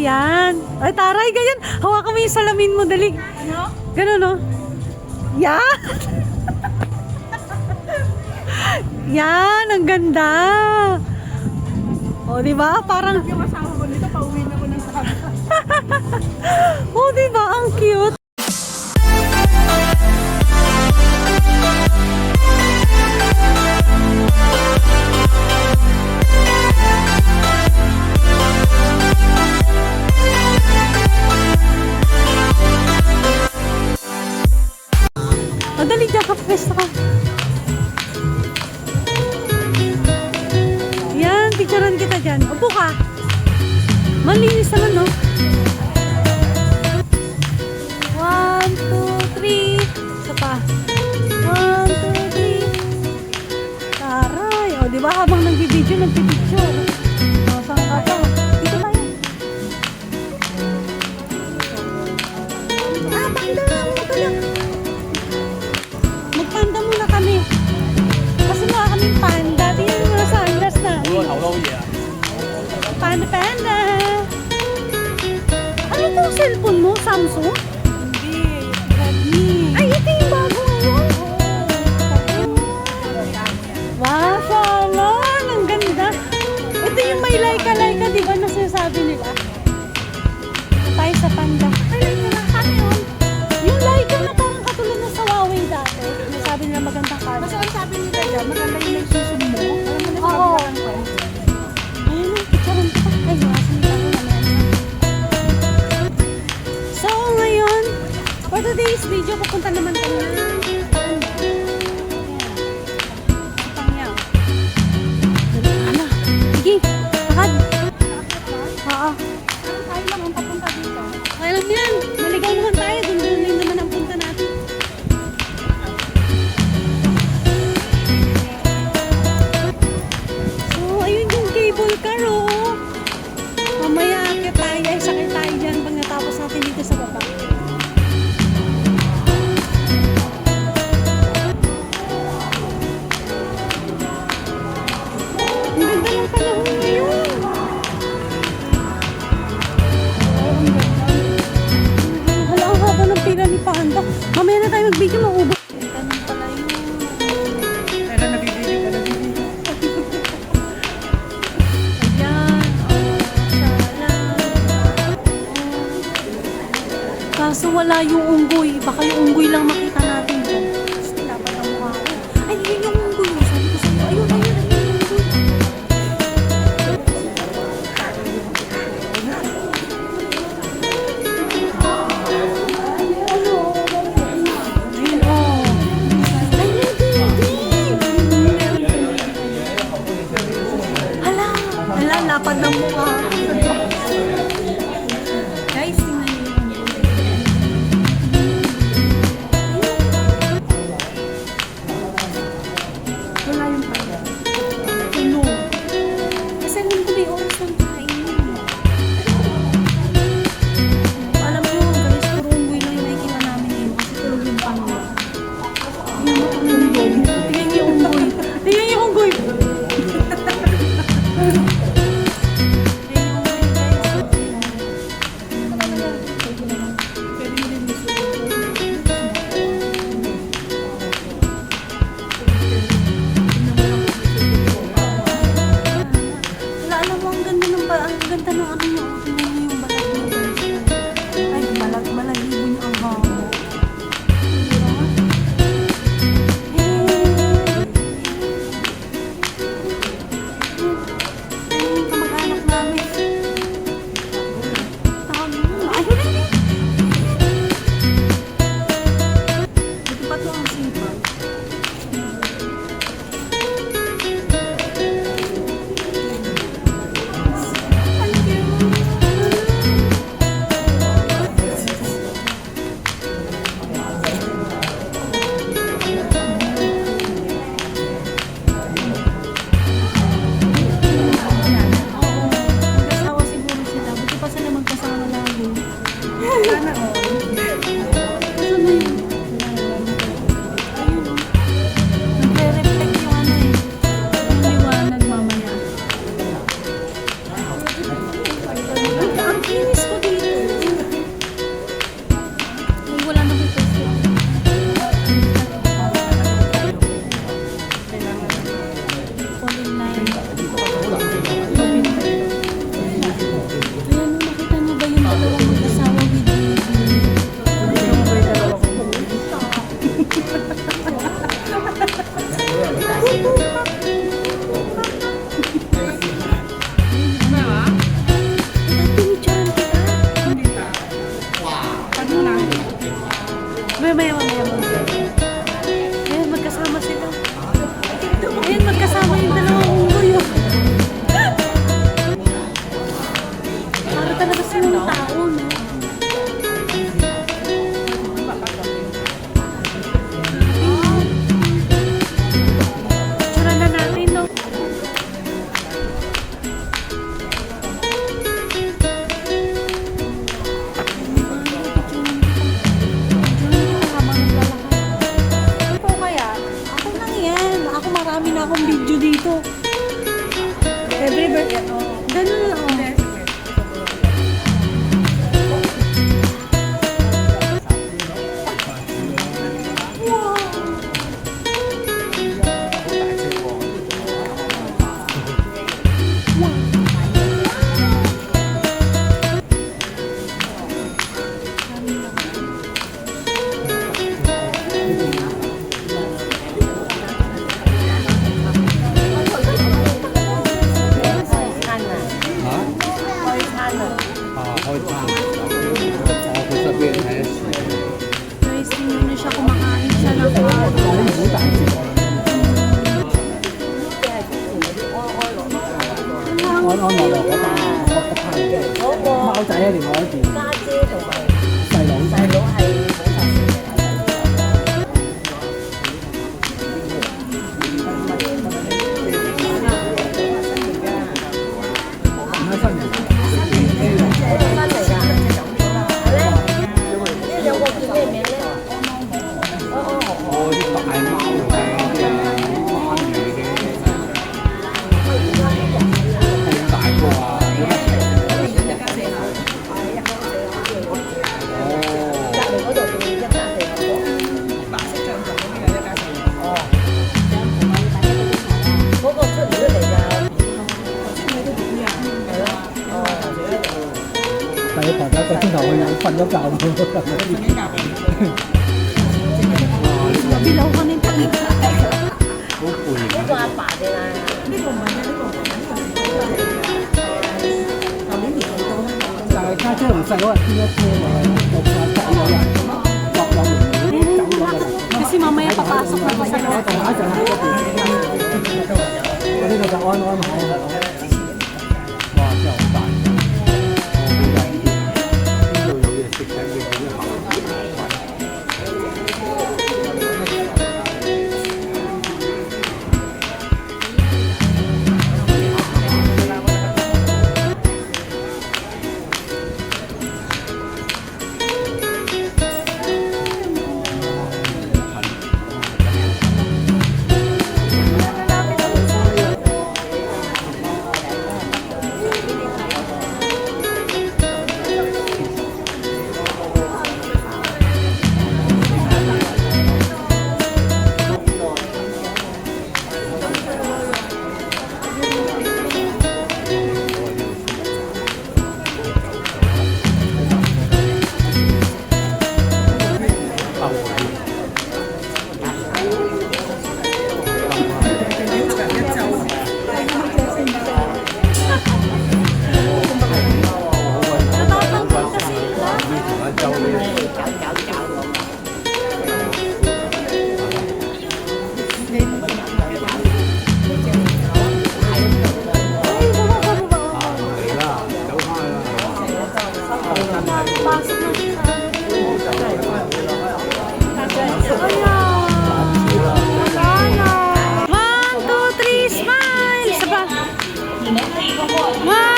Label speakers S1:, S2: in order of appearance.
S1: yan. Ay, taray, ganyan. Hawakan mo yung salamin mo, dali.
S2: Ano?
S1: Ganun, no? Yan! Yan, ang ganda. O, diba? Parang...
S2: Yung asawa ko nito, pauwi na ko ng sabi.
S1: O, diba? Ang cute. Madali dyan ka, pwesto ka. Yan, picturean kita dyan. Upo ka. Malinis naman, no? 1, 2, 3. Isa pa. 1, 2, 3. Taray. O, diba habang nagbibideo, nagbibideo. O, saan ka pa? Dito tayo. Ah, panda. Ano lang? Magpanda muna kami. Kasi mukha kaming panda. Tingnan mo mga sunglass na. Panda, panda. Ano itong cellphone mo? Samsung?
S2: Hindi, Redmi.
S1: Ay, ito yung bago ngayon. Mashallah. Ang ganda. Ito yung may like-like, di ba, na sinasabi nila? Tayo sa panda. Ay, ano yun? Yung like na parang katulad na sa Huawei dati. Sabi nila magandang camera.
S2: Kasi ang sabi nila dyan, maganda yung nagsusun mo. Alam mo na
S1: Oo.
S2: sabi lang ko.
S1: Ayun ang picturean ko pa. Ay, masinita ko naman. So, ngayon, for today's video, pupunta naman kami ng Pangyaw. Ano? Sige, lakad. Oo.
S2: Tayo lang ang papunta dito.
S1: Okay lang yan. Naligaw naman tayo. Doon naman ang punta natin. So, ayun yung cable car, oh. Mamaya akit tayo. Ay, sakit tayo dyan pag natapos natin dito sa baba. Ang ganda ng panahon ngayon. Hala, ang haba ng pila ni Panda. Mamaya na tayo mag-video, maubos. Ganun pala yun.
S2: Pero nabibili ko, nabibili.
S1: Ayan. Kaso wala yung unggoy. Baka yung unggoy lang makita natin dyan. Laban ang mukha ko. Ay, yun yung unggoy. Sabi ko sa'yo, ayun, ayun, ayun yung unggoy. Ayun, oh. Ay, hindi. Hala, hala, lapad ng mukha. Guys, tingnan niyo yung
S2: Wala yung pala.
S1: puno. Kasi alam ko may oras ng kain. Alam niyo guys, puro unggoy lang yung nakikita namin ngayon kasi tulog yung pangwa. Tingnan mo kung unggoy. Tingnan niyo yung unggoy. Tingnan niyo yung unggoy. Tingnan yung unggoy guys.
S2: Pwede mo din gusto.
S1: Wala, alam mo, ang ganda ng ang ganda ng ano nyo. Tingnan niyo yung balat mo guys. Ay, malagibon ang hango. Diba? Ay, yung kamag-anak namin. Tawag mo. Ayun, ayun. Dito pa to ang simpa. Magkasawa siguro sila. Buti pa sila magkasama lagi.
S2: Sana all.
S1: Ano na yun? Ayun o. Nagre-reflect yung ano eh. Yung liwanag mamaya. Ang kinis
S3: 開餐，我佢側邊睇一次。
S1: Guys, tingnan niyo siya kumakain siya ng ano.
S4: 安安樂樂嗰班我拍嘅貓仔喺另外一邊，
S5: 家姐同埋
S4: 細佬
S5: 細佬係冇發燒
S4: 唔係新人，
S5: 翻嚟㗎，係咧？呢兩個叫咩名咧？
S3: 我啲大貓嘅，啲啊關魚嘅，咁大個啊！
S5: 隔離嗰度仲一家四口。嗰個出唔出嚟㗎？係咯，哦，
S4: 但係大家個鐘頭去瞓咗覺
S1: Nabilaw ka ng talaga.
S3: 好攰
S5: 呢個阿爸定係？
S2: 呢個唔係嘅，呢個唔係呢個係舊年年到香港。
S4: 但係家姐同細佬係邊一車嚟？我怕走咗人，落完走咗㗎啦。
S1: Kasi mamaya papasok na siya.
S4: 我同下一陣喺嗰邊，我呢個就安安買啦。
S3: 哇！真係好大，邊度有嘢食睇嘅嗰啲口。
S1: One, two, three, smile! Isa pa. One,